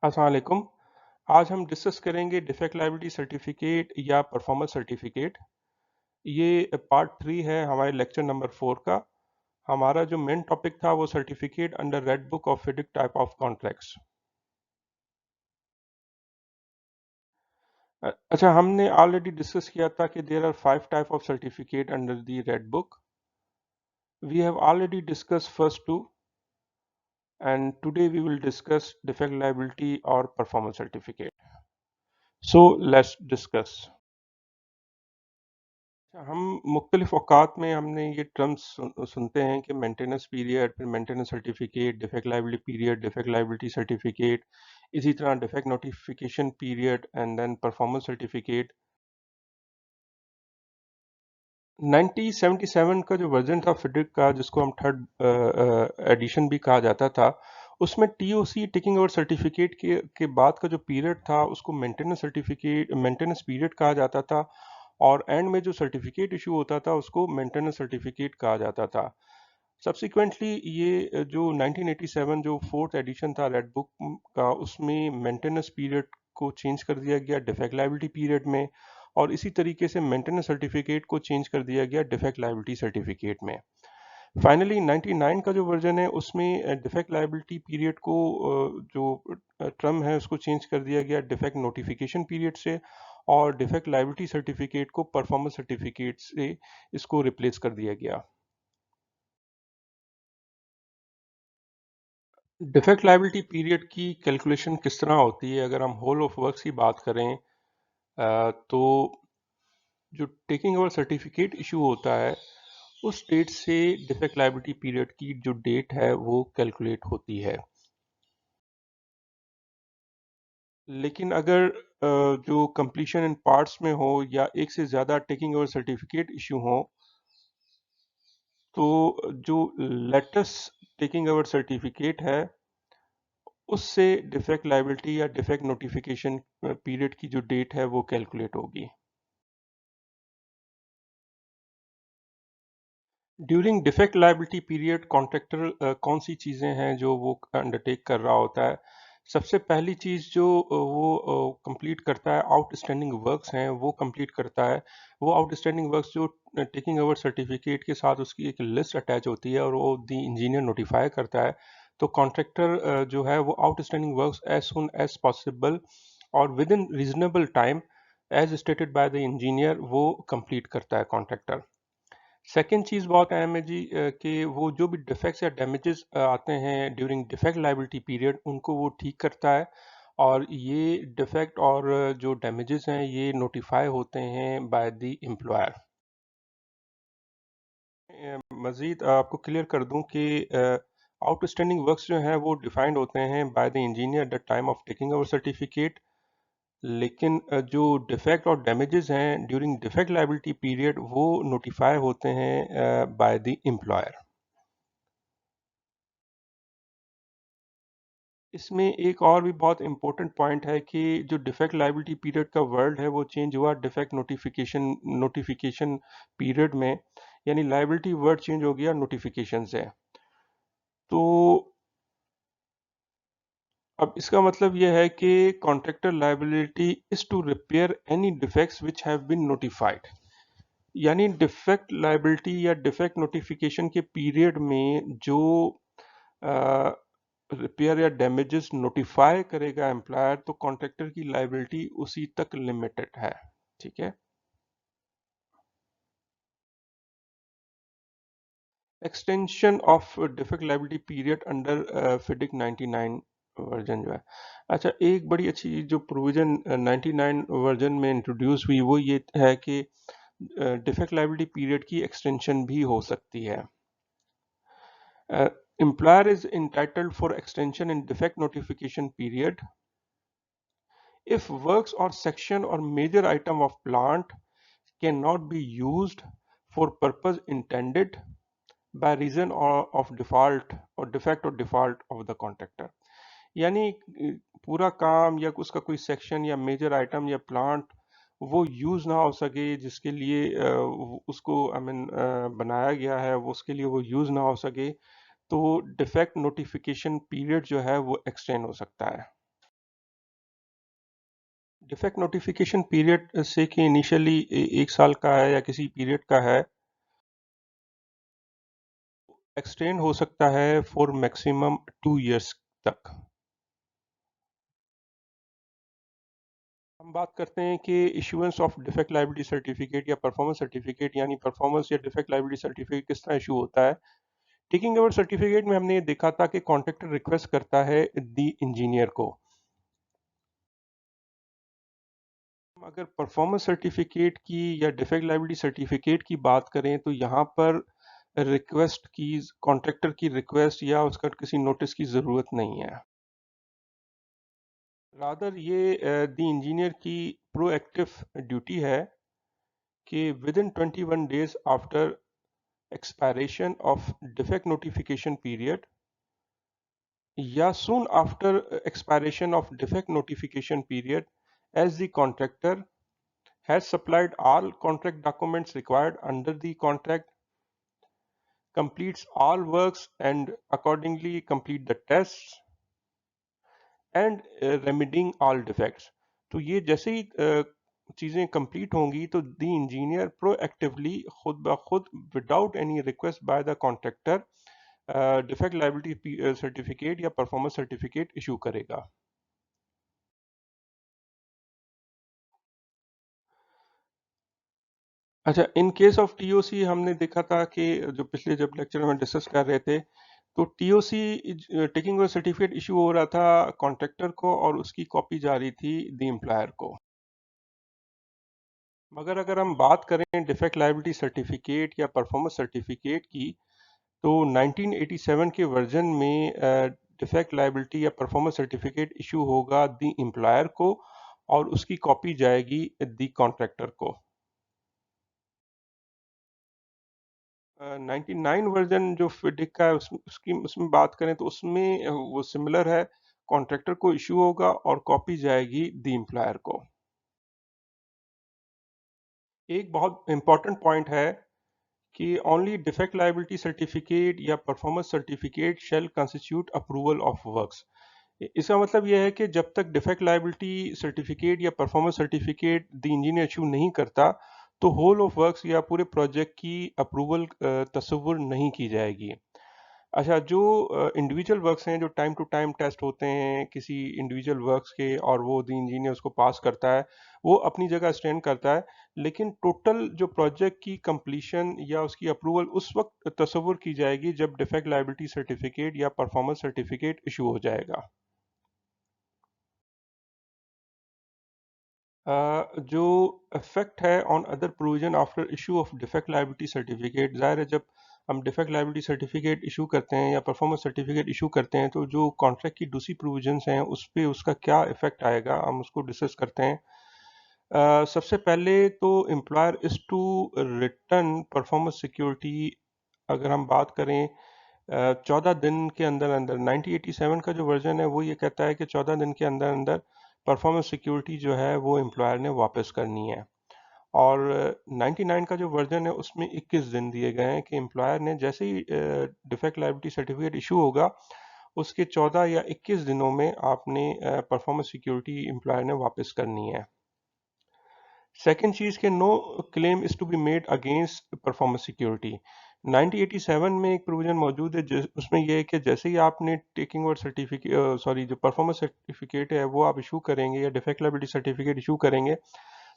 अस्सलाम वालेकुम। आज हम डिस्कस करेंगे डिफेक्ट लायबिलिटी सर्टिफिकेट या परफॉर्मेंस सर्टिफिकेट। ये पार्ट 3 है हमारे लेक्चर नंबर 4 का। हमारा जो मेन टॉपिक था वो certificate under red book of FIDIC type of contracts. अच्छा, हमने ऑलरेडी डिस्कस किया था कि there are 5 type of certificate under the red book. We have already discuss first two and today we will discuss defect liability और performance certificate. So let's discuss. हम मुख्तलिफ औकात में हमने ये टर्म्स सुनते हैं कि मेंटेनेंस पीरियड, फिर maintenance certificate, defect liability period, defect liability certificate, इसी तरह defect notification period and then performance certificate. 1977 का जो वर्जन था फिडिक का, जिसको हम थर्ड एडिशन भी कहा जाता था, उसमें टीओसी टेकिंग ओवर सर्टिफिकेट के बाद का जो पीरियड था उसको मेंटेनेंस सर्टिफिकेट मेंटेनेंस पीरियड कहा जाता था, और एंड में जो सर्टिफिकेट इशू होता था उसको मेंटेनेंस सर्टिफिकेट कहा जाता था। सब्सिक्वेंटली ये जो 1987 जो फोर्थ एडिशन था रेड बुक का, उसमें मेंटेनेंस पीरियड को चेंज कर दिया गया डिफेक्ट लायबिलिटी पीरियड में, और इसी तरीके से मेंटेनेंस सर्टिफिकेट को चेंज कर दिया गया डिफेक्ट लायबिलिटी सर्टिफिकेट में। फाइनली 99 का जो वर्जन है उसमें डिफेक्ट लायबिलिटी पीरियड को जो टर्म है उसको चेंज कर दिया गया डिफेक्ट नोटिफिकेशन पीरियड से, और डिफेक्ट लायबिलिटी सर्टिफिकेट को परफॉर्मेंस सर्टिफिकेट से इसको रिप्लेस कर दिया गया। डिफेक्ट लायबिलिटी पीरियड की कैलकुलेशन किस तरह होती है? अगर हम होल ऑफ वर्क्स की बात करें, तो जो टेकिंग ओवर सर्टिफिकेट इशू होता है उस डेट से डिफेक्ट लायबिलिटी पीरियड की जो डेट है वो कैलकुलेट होती है। लेकिन अगर जो कंप्लीशन इन पार्ट्स में हो या एक से ज़्यादा टेकिंग ओवर सर्टिफिकेट इशू हो, तो जो लेटेस्ट टेकिंग ओवर सर्टिफिकेट है उससे डिफेक्ट लायबिलिटी या डिफेक्ट नोटिफिकेशन पीरियड की जो डेट है वो कैलकुलेट होगी। During defect liability period contractor कौन सी चीज़ें हैं जो वो अंडरटेक कर रहा होता है? सबसे पहली चीज़ जो वो कंप्लीट करता है, आउटस्टैंडिंग वर्क्स हैं वो कंप्लीट करता है। वो आउटस्टैंडिंग वर्क्स जो टेकिंग ओवर सर्टिफिकेट के साथ उसकी एक लिस्ट अटैच होती है और वो द इंजीनियर नोटिफाई करता है। तो कॉन्ट्रैक्टर जो है वो outstanding works as soon as possible और within reasonable time as stated by the engineer वो कंप्लीट करता है कॉन्ट्रैक्टर। सेकेंड चीज़ बहुत अहम है जी, कि वो जो भी डिफेक्ट्स या डैमेजेस आते हैं ड्यूरिंग डिफेक्ट लायबिलिटी पीरियड उनको वो ठीक करता है, और ये डिफेक्ट और जो डैमेजेस हैं ये नोटिफाई होते हैं बाय द एम्प्लॉयर। मज़ीद आपको क्लियर कर दूं कि आउटस्टैंडिंग वर्क्स जो हैं वो डिफाइंड होते हैं bye the engineer at the time of taking over certificate, लेकिन जो डिफेक्ट और डैमेजेस हैं ड्यूरिंग डिफेक्ट लायबिलिटी पीरियड वो नोटिफाई होते हैं बाय द एम्प्लॉयर। इसमें एक और भी बहुत इंपॉर्टेंट पॉइंट है कि जो डिफेक्ट लायबिलिटी पीरियड का वर्ड है वो चेंज हुआ डिफेक्ट नोटिफिकेशन पीरियड में, यानी लायबिलिटी वर्ड चेंज हो गया नोटिफिकेशन से। तो अब इसका मतलब यह है कि contractor liability is to repair any defects which have been notified, यानी डिफेक्ट लायबिलिटी या डिफेक्ट नोटिफिकेशन के पीरियड में जो रिपेयर या डैमेजेस नोटिफाई करेगा एम्प्लॉयर, तो कॉन्ट्रैक्टर की लायबिलिटी उसी तक लिमिटेड है। ठीक है। Extension of defect liability period under FIDIC 99 version जो है, अच्छा, एक बड़ी अच्छी जो प्रोविजन 99 वर्जन में इंट्रोड्यूस हुई वो ये है कि डिफेक्ट लायबिलिटी पीरियड की एक्सटेंशन भी हो सकती है। Employer is entitled for extension in defect notification period if works or section or major item of plant cannot be used for purpose intended by reason of default or defect or default of the contractor। यानी पूरा काम या उसका कोई section या major item या plant वो use ना हो सके जिसके लिए उसको आई मीन बनाया गया है, वो उसके लिए वो यूज ना हो सके, तो डिफेक्ट नोटिफिकेशन पीरियड जो है वो एक्सटेंड हो सकता है। डिफेक्ट नोटिफिकेशन पीरियड से कि इनिशियली 1 साल का है या किसी पीरियड का है, एक्सटेंड हो सकता है फॉर मैक्सिमम 2 इयर्स तक। हम बात करते हैं कि issuance of defect liability certificate या परफॉर्मेंस सर्टिफिकेट, यानी परफॉर्मेंस या डिफेक्ट लायबिलिटी सर्टिफिकेट किस तरह इशू होता है। टेकिंग ओवर सर्टिफिकेट में हमने ये देखा था कि कॉन्ट्रैक्टर रिक्वेस्ट करता है दी इंजीनियर को। अगर परफॉर्मेंस सर्टिफिकेट की या डिफेक्ट लायबिलिटी सर्टिफिकेट की बात करें तो यहाँ पर रिक्वेस्ट की, कॉन्ट्रैक्टर की रिक्वेस्ट या उसका किसी नोटिस की ज़रूरत नहीं है। रादर ये दी इंजीनियर की प्रोएक्टिव ड्यूटी है कि with in 21 days after expiration of defect notification period या soon after expiration of defect notification period, as the contractor has supplied all contract documents required under the contract, completes all works and accordingly complete the tests and remedying all defects। तो ये जैसे ही चीज़ें complete होंगी तो दी engineer proactively खुद ब खुद without any request by the contractor defect liability certificate या परफॉर्मेंस सर्टिफिकेट इशू करेगा। अच्छा, इन केस ऑफ टीओसी हमने देखा था कि जो पिछले जब लेक्चर में डिस्कस कर रहे थे, तो TOC taking over certificate issue हो रहा था कॉन्ट्रैक्टर को और उसकी कॉपी जा रही थी द एम्प्लॉयर को। मगर अगर हम बात करें डिफेक्ट लायबिलिटी सर्टिफिकेट या परफॉर्मेंस सर्टिफिकेट की, तो 1987 के वर्जन में डिफेक्ट लायबिलिटी या परफॉर्मेंस सर्टिफिकेट इशू होगा द एम्प्लॉयर को और उसकी कॉपी जाएगी द कॉन्ट्रैक्टर को। 99 वर्जन जो फिडिक का है उसमें बात करें तो उसमें वो सिमिलर है, कॉन्ट्रैक्टर को इशू होगा और कॉपी जाएगी द एम्प्लॉयर को। एक बहुत इंपॉर्टेंट पॉइंट है कि ओनली डिफेक्ट लायबिलिटी सर्टिफिकेट या performance certificate shall constitute approval of works. इसका मतलब यह है कि जब तक डिफेक्ट लायबिलिटी सर्टिफिकेट या performance certificate the engineer issue नहीं करता तो होल ऑफ वर्क्स या पूरे प्रोजेक्ट की अप्रूवल तस्वुर नहीं की जाएगी। अच्छा, जो इंडिविजुअल वर्क्स हैं जो टाइम टू टाइम टेस्ट होते हैं किसी इंडिविजुअल वर्क्स के और वो द इंजीनियर उसको पास करता है, वो अपनी जगह स्टैंड करता है, लेकिन टोटल जो प्रोजेक्ट की कंप्लीशन या उसकी अप्रूवल उस वक्त तस्वुर की जाएगी जब डिफेक्ट लायबिलिटी सर्टिफिकेट या परफॉर्मेंस सर्टिफिकेट इशू हो जाएगा। जो इफेक्ट है on other provision after issue of defect liability certificate, ज़ाहिर है जब हम डिफेक्ट लायबिलिटी सर्टिफिकेट इशू करते हैं या परफॉर्मेंस सर्टिफिकेट इशू करते हैं तो जो कॉन्ट्रैक्ट की दूसरी प्रोविजंस हैं उस पर उसका क्या इफेक्ट आएगा हम उसको डिस्कस करते हैं। सबसे पहले तो employer is to return performance security. अगर हम बात करें 14 दिन के अंदर अंदर, 1987 का जो वर्जन है वो ये कहता है कि 14 दिन के अंदर अंदर परफॉर्मेंस सिक्योरिटी जो है वो एम्प्लॉयर ने वापस करनी है। और 99 का जो वर्जन है उसमें 21 दिन दिए गए हैं कि एम्प्लॉयर ने जैसे ही डिफेक्ट लायबिलिटी सर्टिफिकेट इशू होगा उसके 14 या 21 दिनों में आपने परफॉर्मेंस सिक्योरिटी एम्प्लॉयर ने वापस करनी है। सेकेंड चीज़ के no claim is to be made against performance security. 1987 में एक प्रोविजन मौजूद है उसमें यह है कि जैसे ही आपने टेकिंग ओवर सर्टिफिकेट जो परफॉर्मेंस सर्टिफिकेट है वो आप इशू करेंगे या डिफेक्ट लायबिलिटी सर्टिफिकेट इशू करेंगे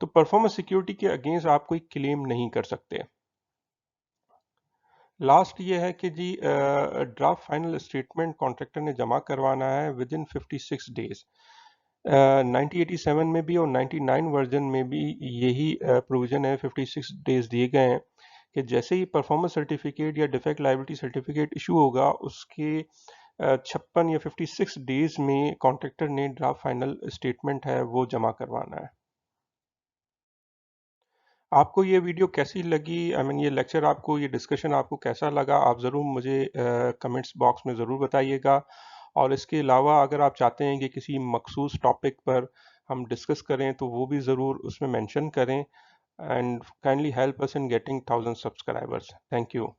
तो परफॉर्मेंस सिक्योरिटी के अगेंस्ट आप कोई क्लेम नहीं कर सकते। लास्ट ये है कि जी ड्राफ्ट फाइनल स्टेटमेंट कॉन्ट्रैक्टर ने जमा करवाना है विद इन 56 डेज। 1987 में भी और 99 वर्जन में भी यही प्रोविजन है, 56 डेज दिए गए हैं कि जैसे ही परफॉर्मेंस सर्टिफिकेट या डिफेक्ट लायबिलिटी सर्टिफिकेट इशू होगा उसके 56 या 56 डेज में कॉन्ट्रैक्टर ने ड्राफ्ट फाइनल स्टेटमेंट है वो जमा करवाना है। आपको ये वीडियो कैसी लगी, ये लेक्चर आपको, ये डिस्कशन आपको कैसा लगा, आप ज़रूर मुझे कमेंट्स बॉक्स में ज़रूर बताइएगा। और इसके अलावा अगर आप चाहते हैं कि किसी मखसूस टॉपिक पर हम डिस्कस करें तो वो भी ज़रूर उसमें मेंशन करें। And kindly help us in getting 1000 subscribers. Thank you.